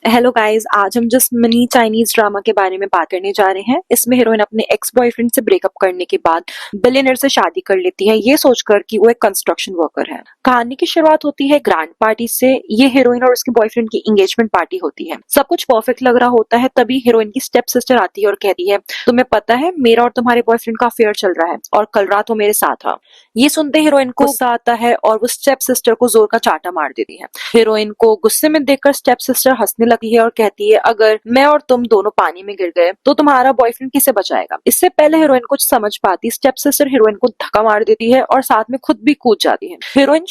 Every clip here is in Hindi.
हेलो गाइस, आज हम जिस मिनी चाइनीज ड्रामा के बारे में बात करने जा रहे हैं, इसमें हीरोइन अपने एक्स बॉयफ्रेंड से ब्रेकअप करने के बाद बिलियनर से शादी कर लेती है, ये सोचकर कि वो एक कंस्ट्रक्शन वर्कर है। कहानी की शुरुआत होती है ग्रैंड पार्टी से। ये हीरोइन और उसके बॉयफ्रेंड की एंगेजमेंट पार्टी होती है। सब कुछ परफेक्ट लग रहा होता है, तभी हीरोइन की स्टेप सिस्टर आती है और कहती है, तुम्हें पता है मेरा और तुम्हारे बॉयफ्रेंड का अफेयर चल रहा है और कल रात वो मेरे साथ था। ये सुनते हीरोइन को गुस्सा आता है और वो स्टेप सिस्टर को जोर का चाटा मार देती है। हीरोइन को गुस्से में देखकर स्टेप सिस्टर हंसने लगती है और कहती है, अगर मैं और तुम दोनों पानी में गिर गए तो तुम्हारा बॉयफ्रेंड किसे बचाएगा। इससे पहले हीरोइन कुछ समझ पाती, स्टेप सिस्टर हीरोइन को धक्का मार देती है और साथ में खुद भी कूद जाती है। हीरोइन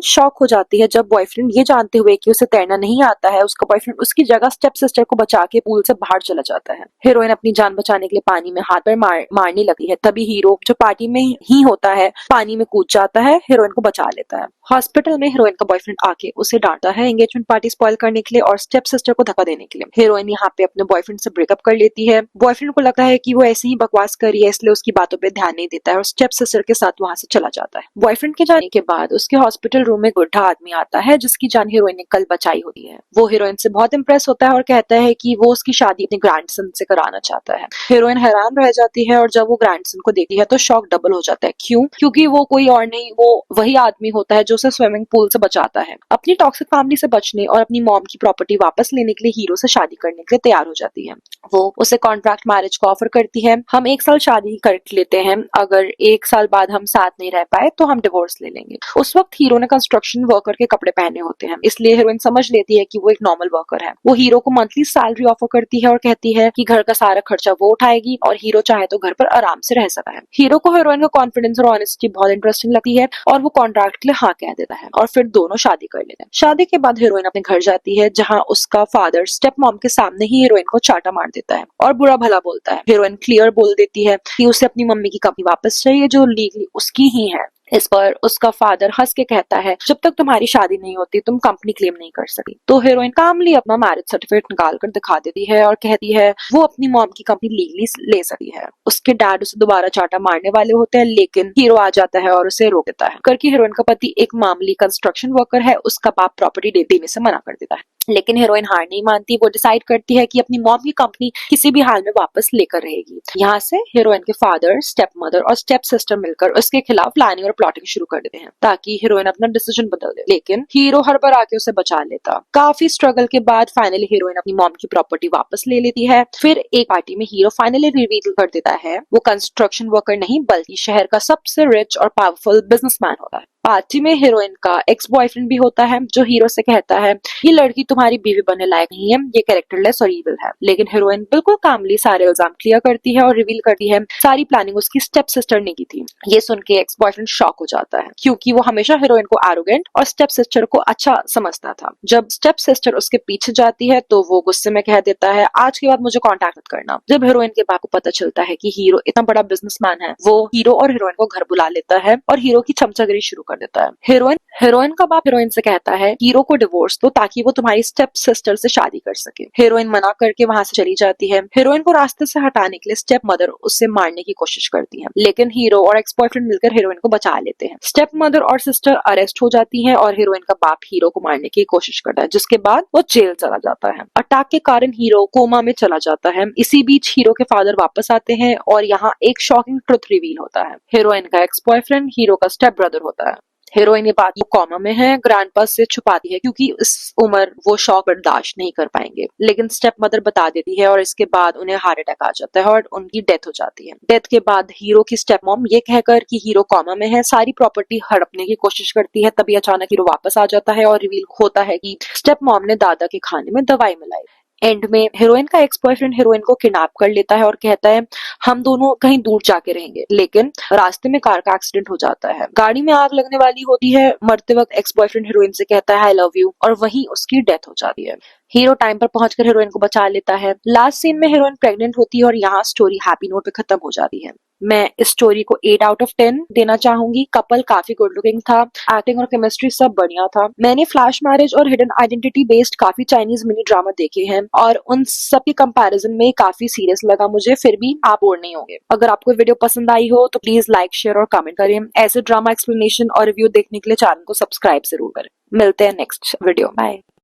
शॉक हो जाती है जब बॉयफ्रेंड ये जानते हुए कि उसे तैरना नहीं आता है, उसका बॉयफ्रेंड उसकी जगह स्टेप सिस्टर को बचा के पूल से बाहर चला जाता है। हीरोइन अपनी जान बचाने के लिए पानी में हाथ पैर मारने लगती है, तभी हीरो जो पार्टी में ही होता है पानी में कूद जाता है, हीरोइन को बचा लेता है। हॉस्पिटल में हीरोइन का बॉयफ्रेंड आके उसे डांटता है एंगेजमेंट पार्टी स्पॉइल करने के लिए और स्टेप सिस्टर को धक्का देने के लिए। हीरोइन यहाँ पे अपने बॉयफ्रेंड से ब्रेकअप कर लेती है। बॉयफ्रेंड को लगता है कि वो ऐसे ही बकवास कर रही है, इसलिए उसकी बातों पे ध्यान नहीं देता है और स्टेप सिस्टर के साथ वहां से चला जाता है। बॉयफ्रेंड के जाने के बाद उसके हॉस्पिटल रूम में बुढ़ा आदमी आता है जिसकी जान हीरोइन ने कल बचाई होती है। वो हीरोइन से बहुत इंप्रेस होता है और कहता है कि वो उसकी शादी अपने ग्रैंडसन से कराना चाहता है। हीरोइन हैरान रह जाती है और जब वो ग्रैंडसन को देखती है तो शॉक डबल हो जाता है। क्यों? क्योंकि वो कोई और नहीं, वो वही आदमी होता है जो उसे स्विमिंग पूल से बचाता है। अपनी टॉक्सिक फैमिली से बचने और अपनी मॉम की प्रॉपर्टी वापस लेने के लिए हीरो से शादी करने के लिए तैयार हो जाती है। वो उसे कॉन्ट्रैक्ट मैरिज का ऑफर करती है, हम 1 साल शादी कर लेते हैं, अगर 1 साल बाद हम साथ नहीं रह पाए तो हम डिवोर्स ले लेंगे। उस वक्त हीरो ने कंस्ट्रक्शन वर्कर के कपड़े पहने होते हैं, इसलिए हीरोइन समझ लेती है कि वो एक नॉर्मल वर्कर है। वो हीरो को मंथली सैलरी ऑफर करती है और कहती है कि घर का सारा खर्चा वो उठाएगी और हीरो चाहे तो घर पर आराम से रह सकता है। हीरो को हीरोइन का कॉन्फिडेंस और ऑनेस्टी बहुत इंटरेस्टिंग लगती है और वो कॉन्ट्रैक्ट के लिए हाँ कह देता है और फिर दोनों शादी कर लेते हैं। शादी के बाद हीरोइन अपने घर जाती है जहाँ उसका फादर स्टेप मॉम के सामने ही हीरोइन को चाटा मार देता है और बुरा भला बोलता है। हीरोइन क्लियर बोल देती है कि उसे अपनी मम्मी की कंपनी वापस चाहिए जो लीगली उसकी ही है। इस पर उसका फादर हंस के कहता है, जब तक तुम्हारी शादी नहीं होती तुम कंपनी क्लेम नहीं कर सकती। तो हीरोइन कामली अपना मैरिज सर्टिफिकेट निकाल कर दिखा देती है और कहती है वो अपनी मॉम की कंपनी लीगली ले सकती है। उसके डैड उसे दोबारा चाटा मारने वाले होते हैं, लेकिन हीरो आ जाता है और उसे रोक देता है। करके हीरोइन का पति एक मामूली कंस्ट्रक्शन वर्कर है, उसका बाप प्रॉपर्टी देने से मना कर देता है। लेकिन हीरोइन हार नहीं मानती, वो डिसाइड करती है कि अपनी मॉम की कंपनी किसी भी हाल में वापस लेकर रहेगी। यहाँ से हीरोइन के फादर, स्टेप मदर और स्टेप सिस्टर मिलकर उसके खिलाफ प्लानिंग और प्लॉटिंग शुरू कर देते हैं ताकि हीरोइन अपना डिसीजन बदल दे, लेकिन हीरो हर बार आके उसे बचा लेता। काफी स्ट्रगल के बाद फाइनली हीरोइन अपनी मॉम की प्रॉपर्टी वापस ले लेती है। फिर एक पार्टी में हीरो फाइनली रिवील कर देता है वो कंस्ट्रक्शन वर्कर नहीं बल्कि शहर का सबसे रिच और पावरफुल बिजनेसमैन होता है। पार्टी में हीरोइन का एक्स बॉयफ्रेंड भी होता है जो हीरो से कहता है, ये लड़की तुम्हारी बीवी बनने लायक नहीं है, ये कैरेक्टरलेस और इविल है। लेकिन हीरोइन बिल्कुल कामली सारे इल्जाम क्लियर करती है और रिवील करती है सारी प्लानिंग उसकी स्टेप सिस्टर ने की थी। ये सुन के एक्स बॉयफ्रेंड शॉक हो जाता है क्योंकि वो हमेशा हीरोइन को एरोगेंट और स्टेप सिस्टर को अच्छा समझता था। जब स्टेप सिस्टर उसके पीछे जाती है तो वो गुस्से में कह देता है, आज के बाद मुझे कॉन्टेक्ट मत करना। जब हीरोइन के बाप को पता चलता है कि हीरो इतना बड़ा बिजनेसमैन है, वो हीरो और हीरोइन को घर बुला लेता है और हीरो की चमचागिरी शुरू कर देता है। हीरोइन का बाप हीरोइन से कहता है, हीरो को डिवोर्स दो ताकि वो तुम्हारी स्टेप सिस्टर से शादी कर सके। हीरोइन मना करके वहां से चली जाती है। हीरोइन को रास्ते से हटाने के लिए स्टेप मदर उससे मारने की कोशिश करती है, लेकिन हीरो और एक्स बॉयफ्रेंड मिलकर हीरोइन को बचा लेते हैं। स्टेप मदर और सिस्टर अरेस्ट हो जाती हैं और हीरोइन का बाप हीरो को मारने की कोशिश करता है, जिसके बाद वो जेल चला जाता है। अटैक के कारण हीरो कोमा में चला जाता है। इसी बीच हीरो के फादर वापस आते हैं और यहाँ एक शॉकिंग ट्रुथ रिवील होता है, हीरोइन का एक्स बॉयफ्रेंड हीरो का स्टेप ब्रदर होता है। हीरोइन ये बात कोमा में है ग्रैंडपा से छुपाती है क्योंकि इस उम्र वो शॉक बर्दाश्त नहीं कर पाएंगे, लेकिन स्टेप मदर बता देती है और इसके बाद उन्हें हार्ट अटैक आ जाता है और उनकी डेथ हो जाती है। डेथ के बाद हीरो की स्टेप मॉम ये कहकर कि हीरो कोमा में है सारी प्रॉपर्टी हड़पने की कोशिश करती है, तभी अचानक हीरो वापस आ जाता है और रिवील होता है कि स्टेप मॉम ने दादा के खाने में दवाई मिलाई। एंड में हीरोइन का एक्स बॉयफ्रेंड हीरोइन को किडनैप कर लेता है और कहता है हम दोनों कहीं दूर जाके रहेंगे, लेकिन रास्ते में कार का एक्सीडेंट हो जाता है, गाड़ी में आग लगने वाली होती है। मरते वक्त एक्स बॉयफ्रेंड हीरोइन से कहता है आई लव यू और वहीं उसकी डेथ हो जाती है। हीरो टाइम पर पहुंचकर हीरोइन को बचा लेता है। लास्ट सीन में हीरोइन प्रेग्नेंट होती है और यहाँ स्टोरी हैप्पी नोट पे खत्म हो जाती है। मैं इस स्टोरी को 8 आउट ऑफ 10 देना चाहूंगी। कपल काफी गुड लुकिंग था, एक्टिंग और केमिस्ट्री सब बढ़िया था। मैंने फ्लैश मैरिज और हिडन आइडेंटिटी बेस्ड काफी चाइनीज मिनी ड्रामा देखे हैं और उन सब के कंपैरिजन में काफी सीरियस लगा मुझे, फिर भी आप बोर नहीं होंगे। अगर आपको वीडियो पसंद आई हो तो प्लीज लाइक, शेयर और कमेंट करें। ऐसे ड्रामा एक्सप्लेनेशन और रिव्यू देखने के लिए चैनल को सब्सक्राइब जरूर करें। मिलते हैं नेक्स्ट वीडियो, बाय।